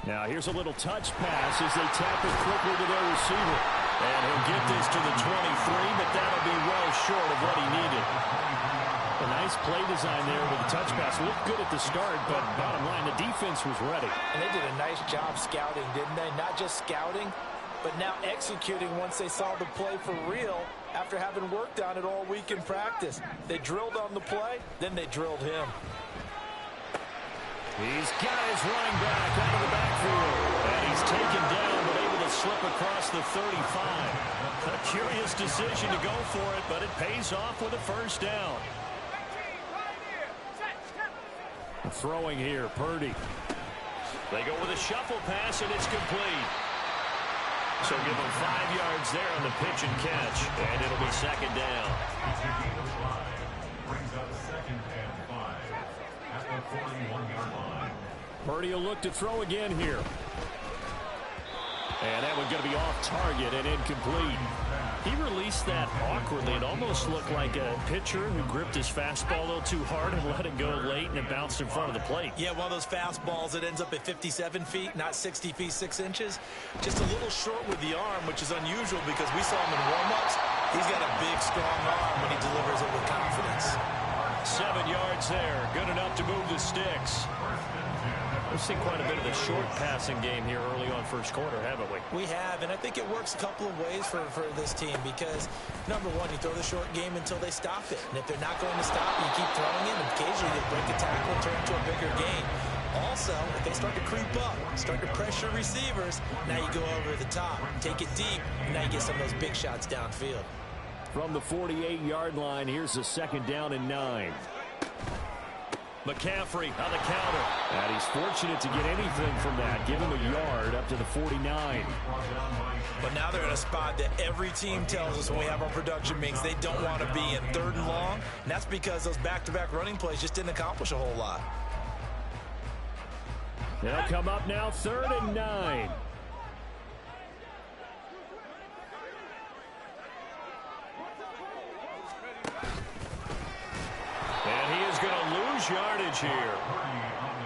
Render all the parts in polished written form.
Now here's a little touch pass as they tap it quickly to their receiver. And he'll get this to the 23, but that'll be well short of what he needed. A nice play design there with the touch pass. Looked good at the start, but bottom line, the defense was ready. And they did a nice job scouting, didn't they? Not just scouting, but now executing once they saw the play for real after having worked on it all week in practice. They drilled on the play, then they drilled him. He's got his running back out of the backfield. And he's taken down, but able to slip across the 35. A curious decision to go for it, but it pays off with a first down. Throwing here, Purdy. They go with a shuffle pass, and it's complete. So give them 5 yards there on the pitch and catch, and it'll be second down. Brings up second and 5 at the 41-yard line. Purdy will look to throw again here. And that one's going to be off target and incomplete. He released that awkwardly. It almost looked like a pitcher who gripped his fastball a little too hard and let it go late, and it bounced in front of the plate. Yeah, one of those fastballs that ends up at 57 feet, not 60 feet, 6 inches. Just a little short with the arm, which is unusual because we saw him in warm-ups. He's got a big, strong arm when he delivers it with confidence. 7 yards there. Good enough to move the sticks. We've seen quite a bit of the short passing game here early on first quarter, haven't we? We have, and I think it works a couple of ways for this team because, number one, you throw the short game until they stop it. And if they're not going to stop it, you keep throwing it, and occasionally they break a tackle and turn into a bigger game. Also, if they start to creep up, start to pressure receivers, now you go over the top, take it deep, and now you get some of those big shots downfield. From the 48-yard line, here's the second down and 9. McCaffrey on the counter. And he's fortunate to get anything from that. Give him a yard up to the 49. But now they're in a spot that every team tells us when we have our production meetings they don't want to be in 3rd and long. And that's because those back-to-back running plays just didn't accomplish a whole lot. They'll come up now 3rd and 9. And he is going to lose yardage here.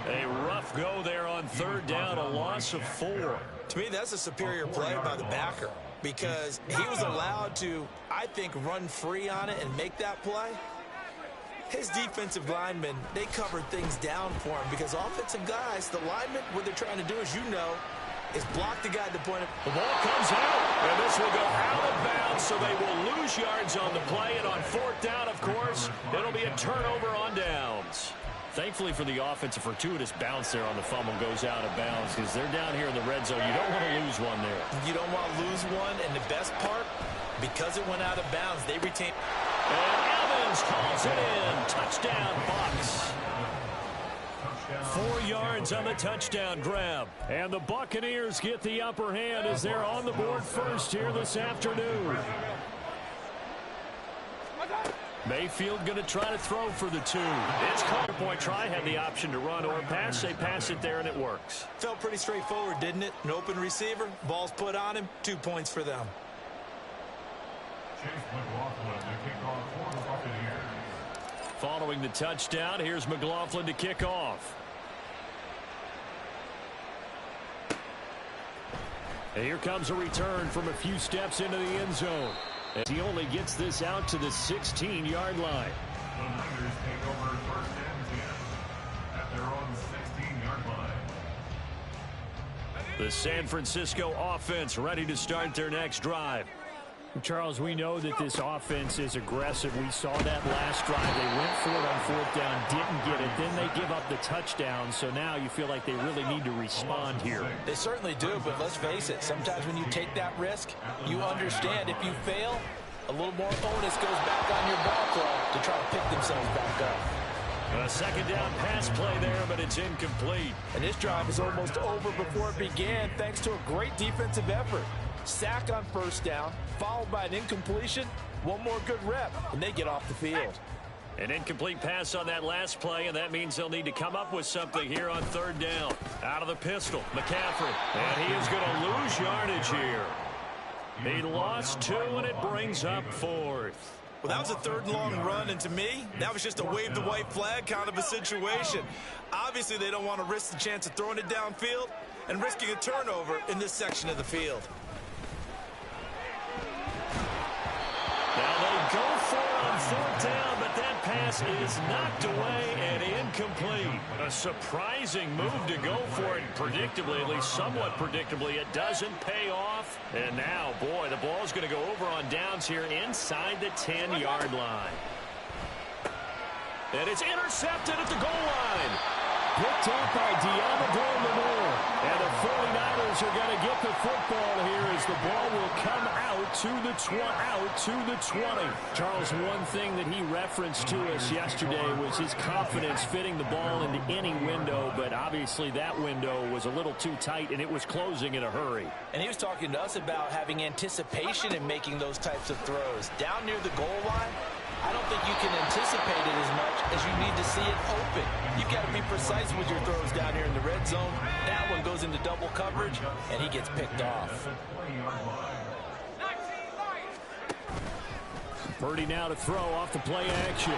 A rough go there on 3rd down, a loss of 4. To me, that's a superior play by the backer because he was allowed to, I think, run free on it and make that play. His defensive linemen, they covered things down for him because offensive guys, the linemen, what they're trying to do, as you know, is block the guy at the point of... The ball comes out, and this will go out of bounds, so they will lose yards on the play. And on 4th down, of course, it'll be a turnover on downs. Thankfully for the offense, a fortuitous bounce there on the fumble goes out of bounds because they're down here in the red zone. You don't want to lose one there. You don't want to lose one, and the best part, because it went out of bounds, they retain... And Evans calls it in. Touchdown, Bucs. 4 yards on the touchdown grab. And the Buccaneers get the upper hand as they're on the board first here this afternoon. Mayfield going to try to throw for the 2. It's clear point try, had the option to run or pass. They pass it there, and it works. Felt pretty straightforward, didn't it? An open receiver, ball's put on him, 2 points for them. Following the touchdown, here's McLaughlin to kick off. And here comes a return from a few steps into the end zone. As he only gets this out to the 16-yard line. The Niners take over 1st and 10 at their own 16-yard line. The San Francisco offense ready to start their next drive. Charles, we know that this offense is aggressive. We saw that last drive. They went for it on 4th down, didn't get it. Then they give up the touchdown. So now you feel like they really need to respond here. They certainly do, but let's face it. Sometimes when you take that risk, you understand if you fail, a little more onus goes back on your ball club to try to pick themselves back up. A second down pass play there, but it's incomplete. And this drive is almost over before it began thanks to a great defensive effort. Sack on 1st down, followed by an incompletion, one more good rep, and they get off the field. An incomplete pass on that last play, and that means they'll need to come up with something here on 3rd down. Out of the pistol, McCaffrey, and he is going to lose yardage here. He lost 2, and it brings up 4th. Well, that was a 3rd and long run, and to me, that was just a wave the white flag kind of a situation. Obviously, they don't want to risk the chance of throwing it downfield. and risking a turnover in this section of the field. Now they go for it on fourth down, but that pass is knocked away and incomplete. A surprising move to go for it. Predictably, at least somewhat predictably, it doesn't pay off. And now, boy, the ball's going to go over on downs here inside the 10-yard line. And it's intercepted at the goal line. Picked up by Diablo Lenore. And the 49ers are going to get the football here as the ball will come out to the 20. Charles, one thing that he referenced to us yesterday was his confidence fitting the ball into any window, but obviously that window was a little too tight, and it was closing in a hurry. And he was talking to us about having anticipation in making those types of throws. Down near the goal line, I don't think you can anticipate it as much as you need to see it open. You've got to be precise with your throws down here in the red zone. That one goes into double coverage, and he gets picked off. Purdy now to throw off the play action.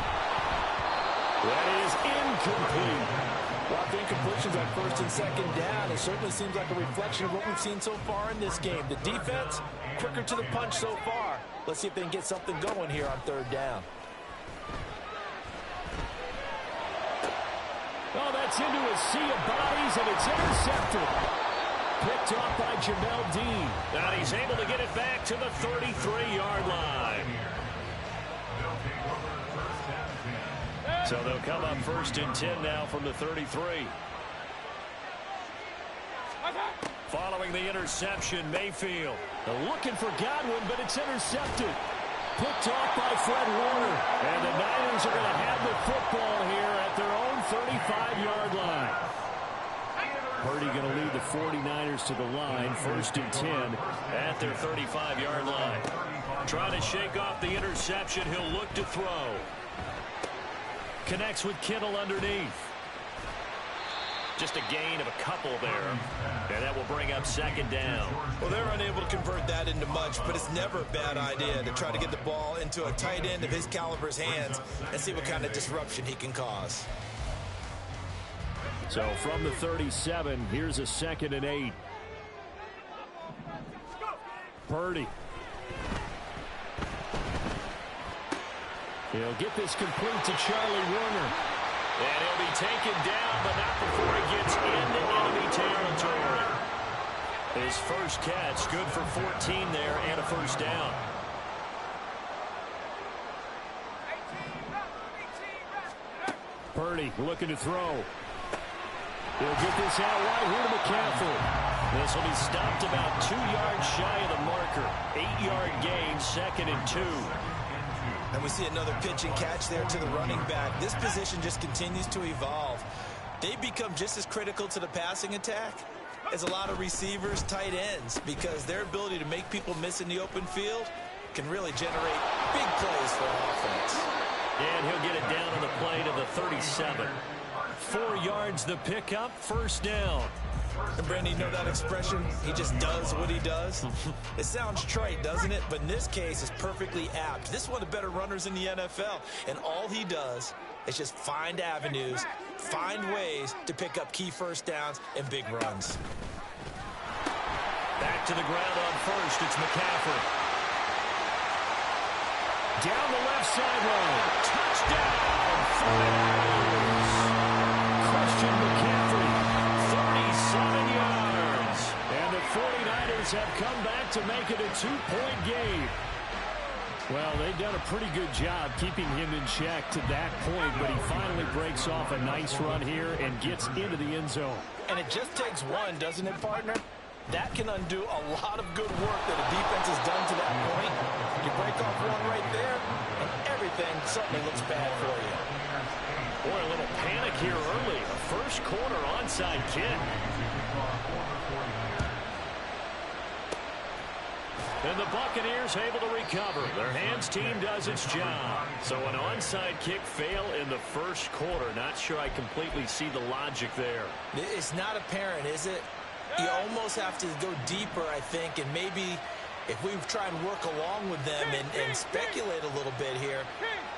That is incomplete. Lots of incompletions on first and second down. It certainly seems like a reflection of what we've seen so far in this game. The defense, quicker to the punch so far. Let's see if they can get something going here on third down. Oh, that's into a sea of bodies, and it's intercepted. Picked off by Jamel Dean. Now he's able to get it back to the 33-yard line. So they'll come up first and 10 now from the 33. Following the interception, Mayfield. They're looking for Godwin, but it's intercepted. Picked off by Fred Warner. And the Niners are going to have the football here at their own 35-yard line. Purdy going to lead the 49ers to the line, first and 10 at their 35-yard line. Trying to shake off the interception. He'll look to throw. Connects with Kittle underneath. Just a gain of a couple there. And that will bring up second down. Well, they're unable to convert that into much, but it's never a bad idea to try to get the ball into a tight end of his caliber's hands and see what kind of disruption he can cause. So from the 37, here's a 2nd and 8. Purdy. He'll get this complete to Charlie Warner. And he'll be taken down, but not before he gets into enemy territory. His first catch, good for 14 there and a first down. Purdy looking to throw. He'll get this out wide here to McCaffrey. This will be stopped about 2 yards shy of the marker. 8-yard gain, 2nd and 2. And we see another pitch and catch there to the running back. This position just continues to evolve. They become just as critical to the passing attack as a lot of receivers, tight ends, because their ability to make people miss in the open field can really generate big plays for an offense. And he'll get it down on the play to the 37. 4 yards the pickup, first down. And Brandon, you know that expression? He just does what he does. It sounds trite, doesn't it? But in this case, it's perfectly apt. This is one of the better runners in the NFL. And all he does is just find avenues, find ways to pick up key first downs and big runs. Back to the ground on first. It's McCaffrey. Down the left sideline. Touchdown! Christian McCaffrey. 37 yards. And the 49ers have come back to make it a 2-point game. Well, they've done a pretty good job keeping him in check to that point, but he finally breaks off a nice run here and gets into the end zone. And it just takes one, doesn't it, partner? That can undo a lot of good work that a defense has done to that point. You break off one right there, and everything suddenly looks bad for you. Boy, a little panic here early. A first quarter onside kick. And the Buccaneers able to recover. Their hands team does its job. So an onside kick fail in the first quarter. Not sure I completely see the logic there. It's not apparent, is it? You almost have to go deeper, I think, and maybe if we try and work along with them and speculate a little bit here,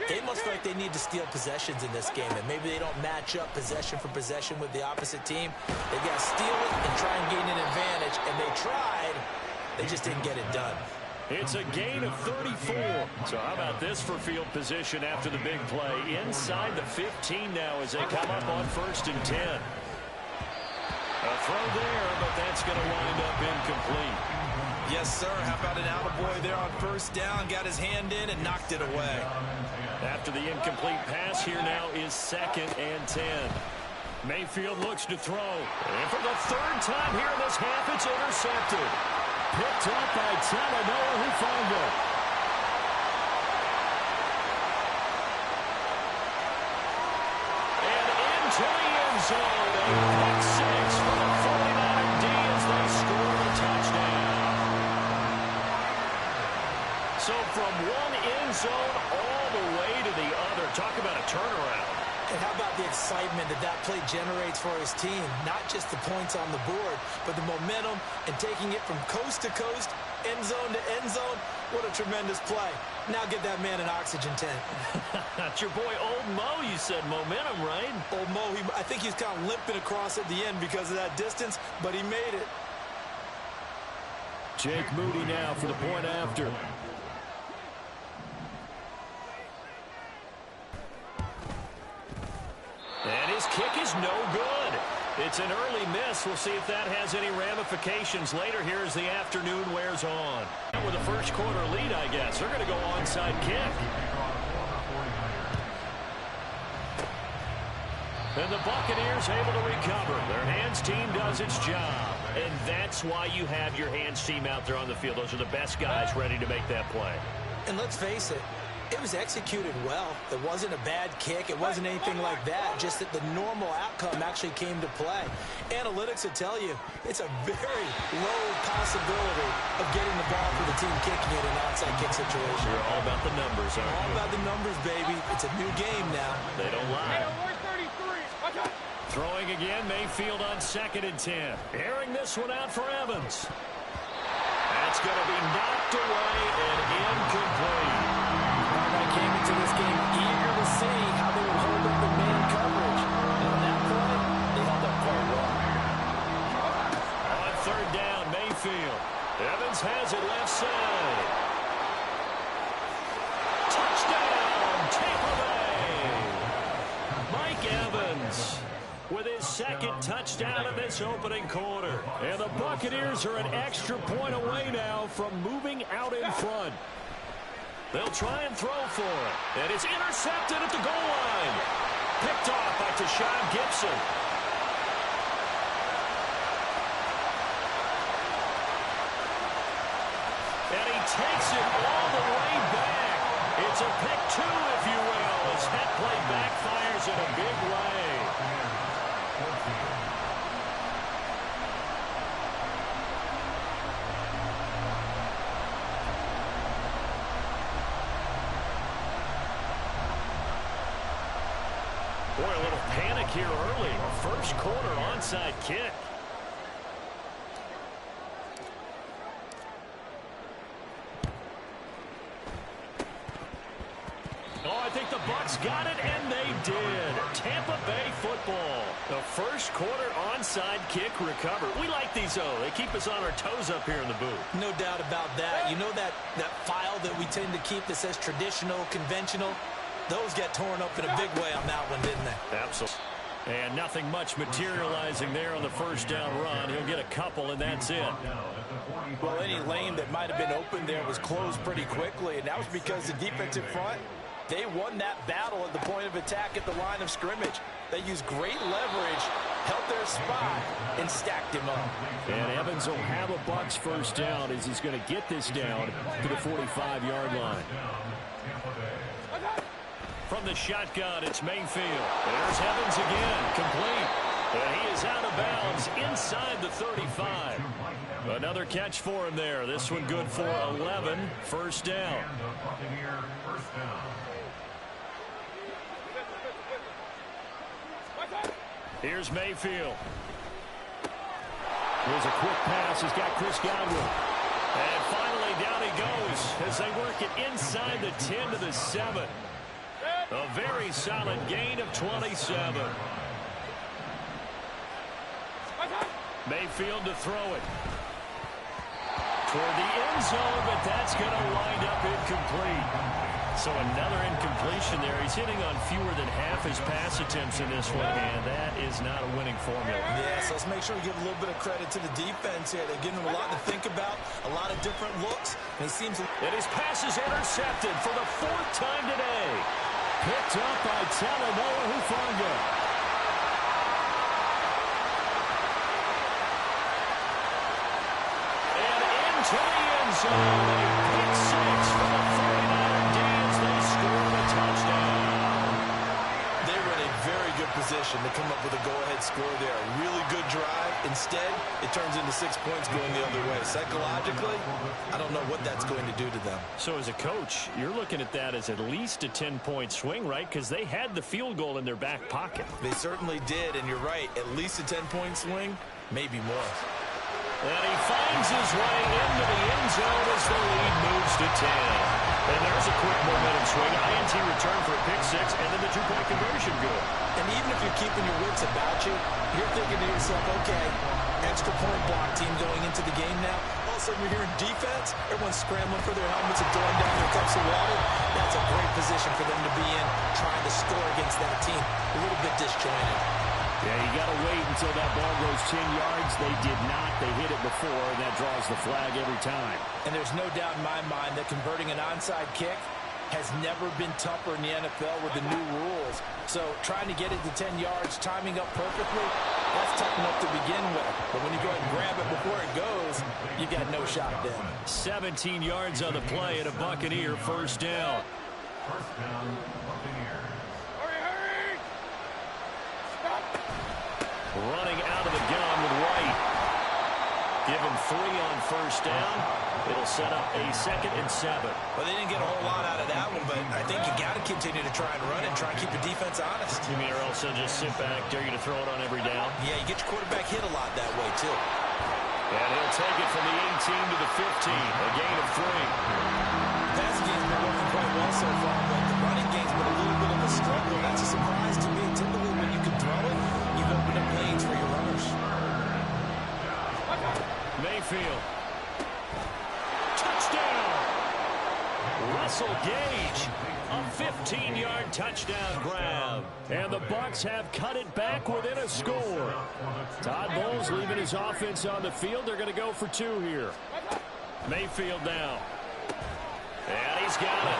They must feel like they need to steal possessions in this game, and maybe they don't match up possession for possession with the opposite team. They got to steal it and try and gain an advantage, and they tried. They just didn't get it done. It's a gain of 34. So how about this for field position after the big play? Inside the 15 now as they come up on 1st and 10. A throw there, but that's going to wind up incomplete. Yes, sir. How about an attaboy there on 1st down? Got his hand in and knocked it away. After the incomplete pass, here now is 2nd and 10. Mayfield looks to throw. And for the 3rd time here in this half, it's intercepted. Picked up by Talanoa Hufanga. And into the end zone. A pick 6 for the 49er D as they score a touchdown. So from one end zone all the way to the other. Talk about a turnaround. And how about the excitement that play generates for his team? Not just the points on the board, but the momentum and taking it from coast to coast, end zone to end zone. What a tremendous play. Now get that man an oxygen tank. That's your boy Old Mo, you said momentum, right? Old Mo, I think he's kind of limping across at the end because of that distance, but he made it. Jake Moody now for the point after. And his kick is no good. It's an early miss. We'll see if that has any ramifications later here as the afternoon wears on. And with a first quarter lead, I guess, they're going to go onside kick. And the Buccaneers able to recover. Their hands team does its job. And that's why you have your hands team out there on the field. Those are the best guys ready to make that play. And let's face it, it was executed well. It wasn't a bad kick. It wasn't anything like that. Just that the normal outcome actually came to play. Analytics will tell you it's a very low possibility of getting the ball for the team kicking it in an onside kick situation. You're all about the numbers, aren't you? All about the numbers, baby. It's a new game now. They don't lie. Throwing again, Mayfield on 2nd and 10. Airing this one out for Evans. That's going to be knocked away and incomplete. I came into this game eager to see how they would hold up in man coverage. And on that play, they held up quite well. On 3rd down, Mayfield. Evans has it left side. Touchdown, Tampa Bay. Mike Evans with his 2nd touchdown of this opening quarter. And the Buccaneers are an extra point away now from moving out in front. They'll try and throw for it. And it's intercepted at the goal line. Picked off by Tashawn Gibson. And he takes it all the way back. It's a pick 2, if you will, as that play backfires in a big way. Boy, a little panic here early. First quarter onside kick. Oh, I think the Bucs got it, and they did. Tampa Bay football. The first quarter onside kick recovered. We like these, though. They keep us on our toes up here in the booth. No doubt about that. You know that file that we tend to keep that says traditional, conventional? Those get torn up in a big way on that one, didn't they? Absolutely. And nothing much materializing there on the first down run. He'll get a couple, and that's it. Well, any lane that might have been open there was closed pretty quickly, and that was because the defensive front, they won that battle at the point of attack at the line of scrimmage. They used great leverage, held their spot, and stacked him up. And Evans will have a Bucs first down as he's going to get this down to the 45-yard line. From the shotgun, it's Mayfield. There's Evans again, complete. And he is out of bounds inside the 35. Another catch for him there. This one good for 11. First down. Here's Mayfield. Here's a quick pass. He's got Chris Godwin. And finally down he goes as they work it inside the 10 to the 7. A very solid gain of 27. Mayfield to throw it. Toward the end zone, but that's going to wind up incomplete. So another incompletion there. He's hitting on fewer than half his pass attempts in this one, and that is not a winning formula. Yeah, so let's make sure we give a little bit of credit to the defense here. They're giving him a lot to think about, a lot of different looks, and he seems... And his pass is intercepted for the 4th time today. Picked up by Talanoa Hufanga. To the end zone. Pick 6 for the 49er D's. They scored a touchdown. They were in a very good position to come up with a go-ahead score there. A really good drive. Instead, it turns into 6 points going the other way. Psychologically, I don't know what that's going to do to them. So as a coach, you're looking at that as at least a 10-point swing, right? Because they had the field goal in their back pocket. They certainly did, and you're right. At least a 10-point swing, maybe more. And he finds his way into the end zone as the lead moves to 10. And there's a quick momentum swing. INT return for a pick 6, and then the 2-point conversion good. And even if you're keeping your wits about you, you're thinking to yourself, okay, extra point block team going into the game now. All of a sudden you're hearing defense. Everyone's scrambling for their helmets and throwing down their cups of water. That's a great position for them to be in, trying to score against that team. A little bit disjointed. Yeah, you got to wait until that ball goes 10 yards. They did not. They hit it before, and that draws the flag every time. And there's no doubt in my mind that converting an onside kick has never been tougher in the NFL with the new rules. So trying to get it to 10 yards, timing up perfectly, that's tough enough to begin with. But when you go ahead and grab it before it goes, you got no shot then. 17 yards on the play and a Buccaneer first down. First down, Buccaneers. Running out of the gun with White. Give him 3 on first down. It'll set up a 2nd and 7. Well, they didn't get a whole lot out of that one, but I think you got to continue to try and run and try and keep the defense honest. You mean, or else they'll just sit back, dare you to throw it on every down? Yeah, you get your quarterback hit a lot that way, too. And he'll take it from the 18 to the 15, a gain of 3. The passing game's been working quite well so far, but the running game's been a little bit of a struggle. That's a surprise to me. Typically, when you can throw it, you've opened up lanes for your runners. Mayfield. Touchdown! Russell Gage, a 15-yard touchdown grab. And the Bucs have cut it back within a score. Todd Bowles leaving his offense on the field. They're going to go for 2 here. Mayfield now. And he's got it.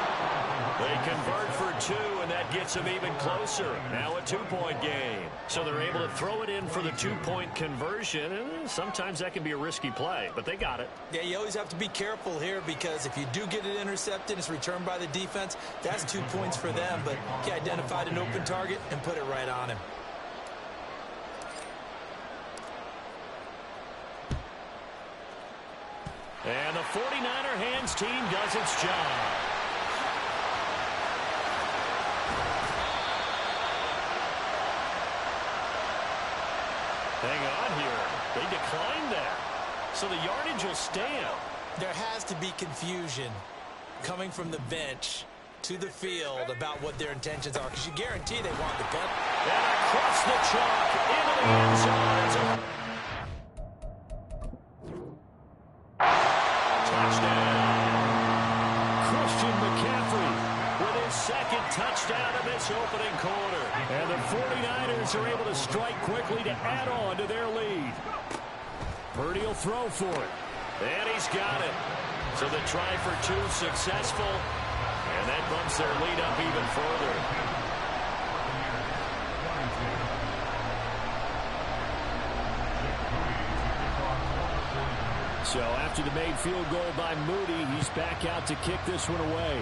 They convert for 2, and that gets them even closer. Now a 2-point game. So they're able to throw it in for the 2-point conversion, and sometimes that can be a risky play, but they got it. Yeah, you always have to be careful here because if you do get it intercepted, it's returned by the defense. That's 2 points for them, but he identified an open target and put it right on him. And the 49er hands team does its job. Hang on here. They declined that. So the yardage will stand. There has to be confusion coming from the bench to the field about what their intentions are because you guarantee they want the penalty. And across the chalk into the end zone. Touchdown in this opening quarter. And the 49ers are able to strike quickly to add on to their lead. Purdy will throw for it. And he's got it. So the try for 2 successful. And that bumps their lead up even further. So after the made field goal by Moody, he's back out to kick this one away.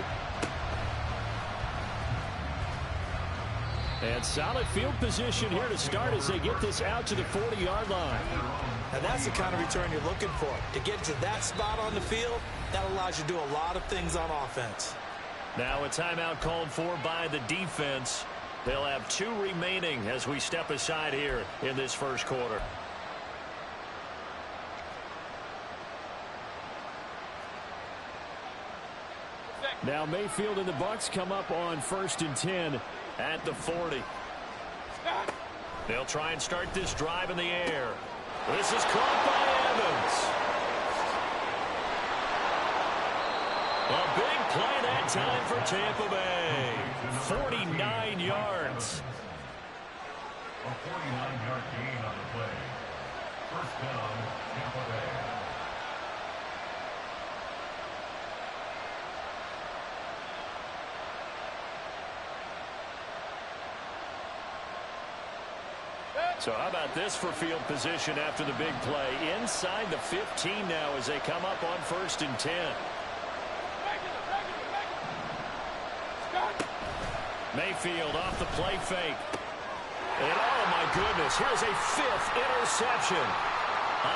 And solid field position here to start as they get this out to the 40-yard line. Now that's the kind of return you're looking for. To get to that spot on the field, that allows you to do a lot of things on offense. Now a timeout called for by the defense. They'll have 2 remaining as we step aside here in this first quarter. Now Mayfield and the Bucs come up on 1st and 10 at the 40. They'll try and start this drive in the air. This is caught by Evans. A big play that time for Tampa Bay. 49 yards. A 49-yard gain on the play. First down, Tampa Bay. So how about this for field position after the big play? Inside the 15 now as they come up on 1st and 10. Mayfield off the play fake. And oh my goodness, here's a 5th interception.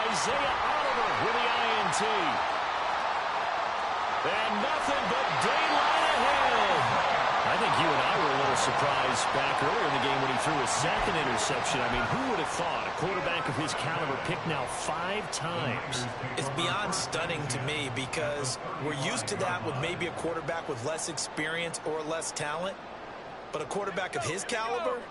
Isaiah Oliver with the INT. And nothing but daylight ahead. I think you and I were a little surprised back earlier in the game when he threw his 2nd interception. I mean, who would have thought a quarterback of his caliber picked now 5 times? It's beyond stunning to me because we're used to that with maybe a quarterback with less experience or less talent. But a quarterback of his caliber,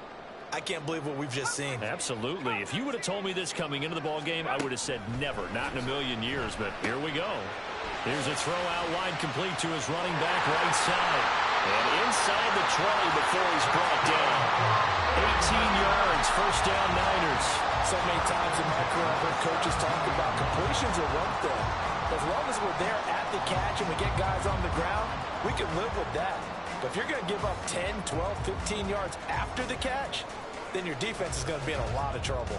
I can't believe what we've just seen. Absolutely. If you would have told me this coming into the ball game, I would have said never, not in a million years. But here we go. Here's a throw out wide complete to his running back right side. And inside the 20 before he's brought down. 18 yards, first down Niners. So many times in my career I've heard coaches talk about completions are one thing. As long as we're there at the catch and we get guys on the ground, we can live with that. But if you're going to give up 10, 12, 15 yards after the catch, then your defense is going to be in a lot of trouble.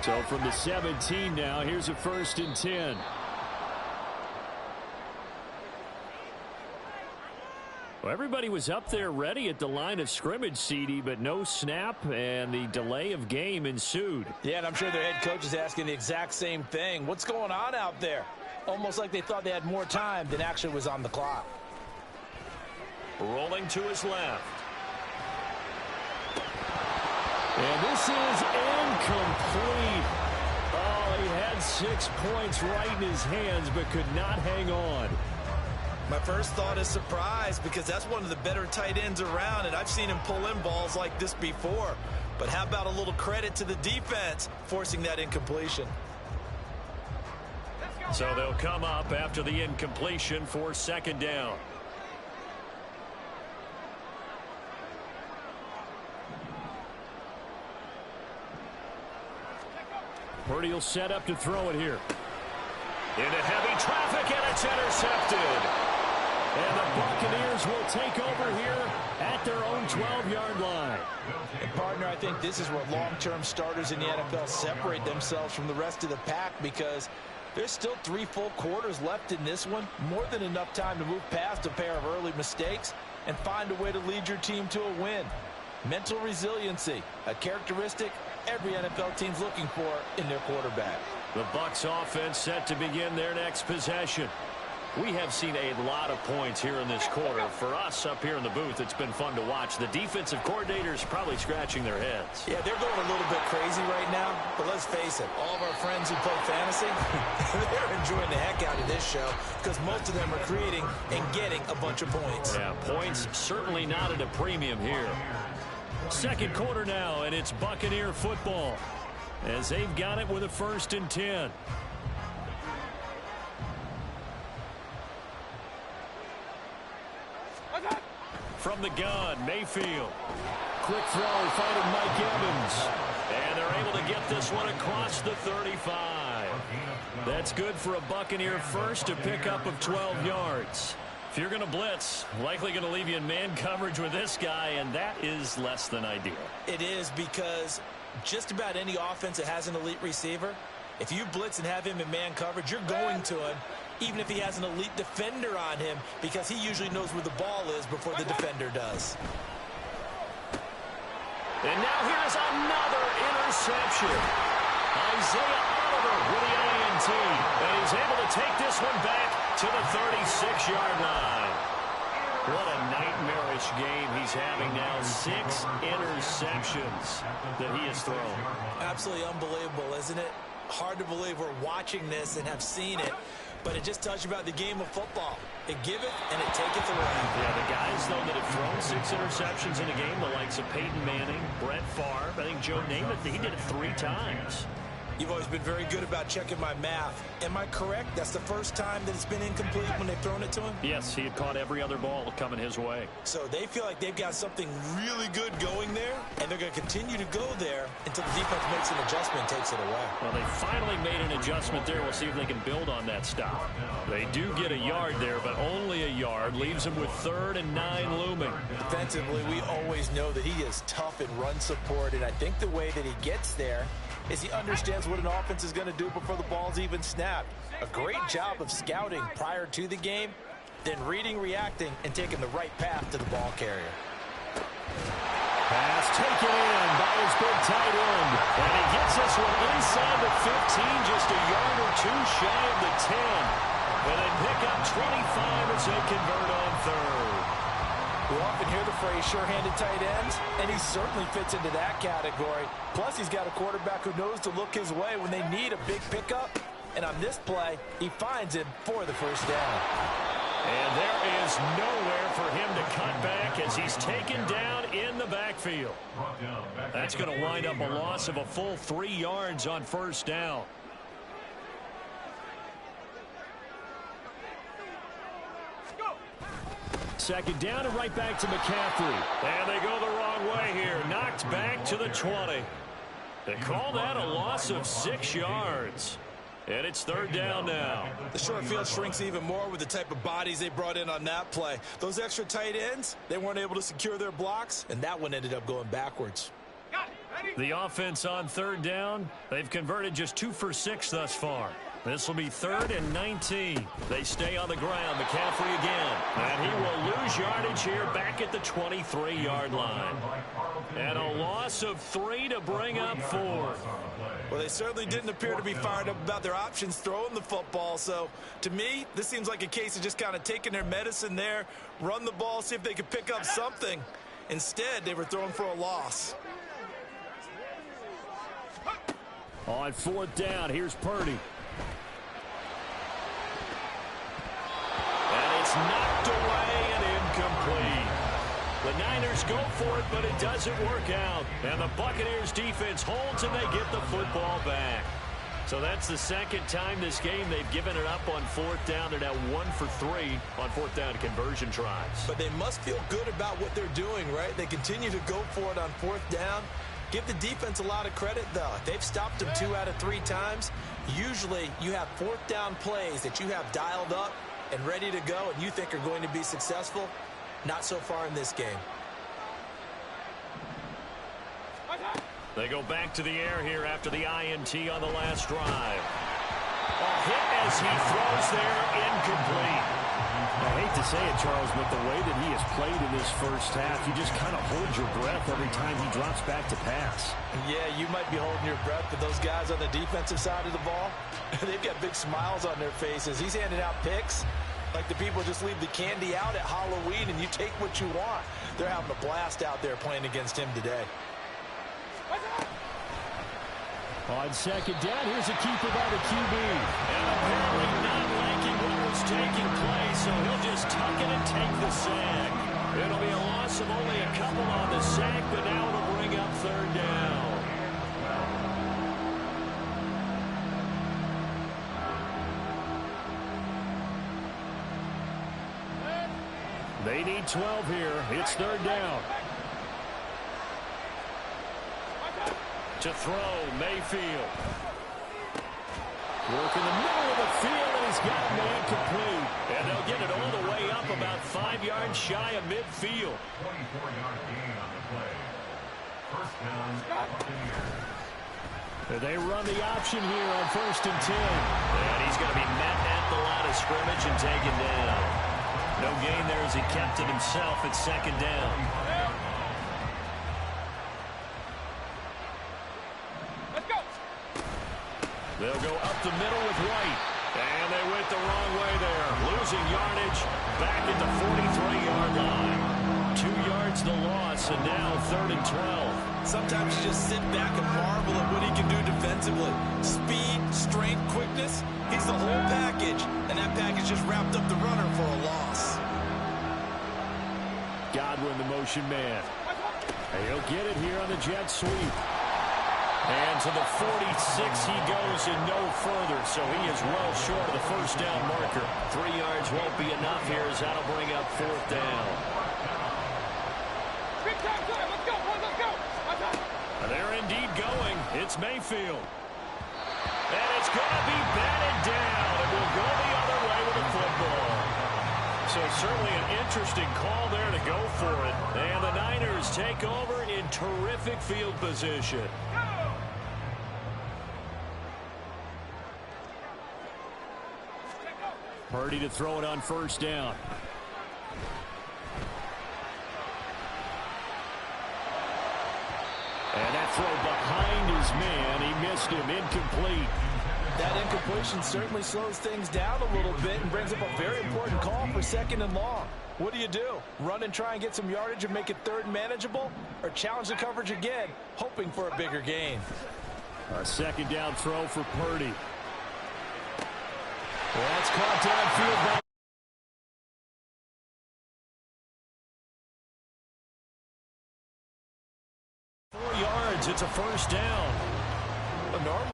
So from the 17 now, here's a 1st and 10. Well, everybody was up there ready at the line of scrimmage, CD, but no snap, and the delay of game ensued. Yeah, and I'm sure their head coach is asking the exact same thing. What's going on out there? Almost like they thought they had more time than actually was on the clock. Rolling to his left. And this is incomplete. Oh, he had 6 points right in his hands, but could not hang on. My first thought is surprise because that's one of the better tight ends around, and I've seen him pull in balls like this before. But how about a little credit to the defense forcing that incompletion? So they'll come up after the incompletion for 2nd down. Purdy will set up to throw it here. Into heavy traffic, and it's intercepted. And the Buccaneers will take over here at their own 12-yard line. And partner, I think this is where long-term starters in the NFL separate themselves from the rest of the pack because there's still 3 full quarters left in this one. More than enough time to move past a pair of early mistakes and find a way to lead your team to a win. Mental resiliency, a characteristic every NFL team's looking for in their quarterback. The Bucs offense set to begin their next possession. We have seen a lot of points here in this quarter. For us up here in the booth, it's been fun to watch. The defensive coordinators probably scratching their heads. Yeah, they're going a little bit crazy right now, but let's face it, all of our friends who play fantasy, they're enjoying the heck out of this show because most of them are creating and getting a bunch of points. Yeah, points certainly not at a premium here. 2nd quarter now, and it's Buccaneer football as they've got it with a 1st and 10. From the gun, Mayfield. Quick throw, finding Mike Evans. And they're able to get this one across the 35. That's good for a Buccaneer first, a pickup of 12 yards. If you're going to blitz, likely going to leave you in man coverage with this guy, and that is less than ideal. It is because just about any offense that has an elite receiver, if you blitz and have him in man coverage, you're going to him, even if he has an elite defender on him, because he usually knows where the ball is before the defender does. And now here's another interception. Isaiah Oliver with the INT. And he's able to take this one back to the 36-yard line. What a nightmarish game he's having now. 6 interceptions that he has thrown. Absolutely unbelievable, isn't it? Hard to believe we're watching this and have seen it, but it just tells you about the game of football. It giveth and it taketh away. Yeah, the guys, though, that have thrown 6 interceptions in a game, the likes of Peyton Manning, Brett Favre, I think Joe Namath, he did it 3 times. You've always been very good about checking my math. Am I correct? That's the first time that it's been incomplete when they've thrown it to him? Yes, he had caught every other ball coming his way. So they feel like they've got something really good going there, and they're going to continue to go there until the defense makes an adjustment and takes it away. Well, they finally made an adjustment there. We'll see if they can build on that stop. They do get a yard there, but only a yard. Leaves them with 3rd and 9 looming. Defensively, we always know that he is tough in run support, and I think the way that he gets there is he understands what an offense is going to do before the ball's even snapped. A great job of scouting prior to the game, then reading, reacting, and taking the right path to the ball carrier. Pass taken in by his big tight end. And he gets this one inside the 15, just a yard or 2 shy of the 10. And they pick up 25 as they convert on 3rd. We often hear the phrase sure-handed tight ends, and he certainly fits into that category. Plus, he's got a quarterback who knows to look his way when they need a big pickup. And on this play, he finds him for the first down. And there is nowhere for him to cut back as he's taken down in the backfield. That's going to wind up a loss of a full 3 yards on first down. Second down and right back to McCaffrey. And they go the wrong way here. Knocked back to the 20. They call that a loss of 6 yards. And it's 3rd down now. The short field shrinks even more with the type of bodies they brought in on that play. Those extra tight ends, they weren't able to secure their blocks, and that one ended up going backwards. The offense on 3rd down, they've converted just 2 for 6 thus far. This will be 3rd and 19. They stay on the ground. McCaffrey again. And he will lose yardage here back at the 23-yard line. And a loss of 3 to bring up 4th. Well, they certainly didn't appear to be fired up about their options throwing the football. So, to me, this seems like a case of just kind of taking their medicine there, run the ball, see if they could pick up something. Instead, they were throwing for a loss. On 4th down, here's Purdy. And it's knocked away and incomplete. The Niners go for it, but it doesn't work out. And the Buccaneers defense holds and they get the football back. So that's the 2nd time this game they've given it up on 4th down. They're now 1 for 3 on 4th down conversion tries. But they must feel good about what they're doing, right? They continue to go for it on 4th down. Give the defense a lot of credit, though. They've stopped them 2 out of 3 times. Usually, you have 4th down plays that you have dialed up and ready to go and you think are going to be successful. Not so far in this game. They go back to the air here after the INT on the last drive. A hit as he throws there, incomplete. I hate to say it, Charles, but the way that he has played in this first half, you just kind of hold your breath every time he drops back to pass. Yeah, you might be holding your breath, but those guys on the defensive side of the ball, they've got big smiles on their faces. He's handing out picks like the people just leave the candy out at Halloween and you take what you want. They're having a blast out there playing against him today. On 2nd down, here's a keeper by the QB. And apparently not liking what was taking place, so he'll just tuck it and take the sack. It'll be a loss of only a couple on the sack, but now it'll bring up 3rd down. They need 12 here. It's 3rd down. To throw, Mayfield. Work in the middle of the field, and he's got a man complete. And they'll get it all the way up about 5 yards shy of midfield. 24-yard gain on the play. First down, Buccaneers. They run the option here on 1st and 10. And he's going to be met at the line of scrimmage and taken down. No gain there as he kept it himself at 2nd down. They'll go up the middle with White. And they went the wrong way there. Losing yardage back at the 43-yard line. 2 yards the loss, and now 3rd and 12. Sometimes you just sit back and marvel at what he can do defensively. Speed, strength, quickness. He's the whole package. And that package just wrapped up the runner for a loss. Godwin, the motion man. He'll get it here on the jet sweep. And to the 46 he goes and no further, so he is well short of the first down marker. 3 yards won't be enough here as that'll bring up 4th down. Big time play. Let's go, boys, let's go. They're indeed going. It's Mayfield. And it's going to be batted down, and we'll go the other way with the football. So certainly an interesting call there to go for it. And the Niners take over in terrific field position. Purdy to throw it on 1st down. And that throw behind his man. He missed him. Incomplete. That incompletion certainly slows things down a little bit and brings up a very important call for 2nd and long. What do? Run and try and get some yardage and make it 3rd and manageable? Or challenge the coverage again, hoping for a bigger gain? A 2nd down throw for Purdy. Well, that's caught downfield by 4 yards. It's a 1st down. A normal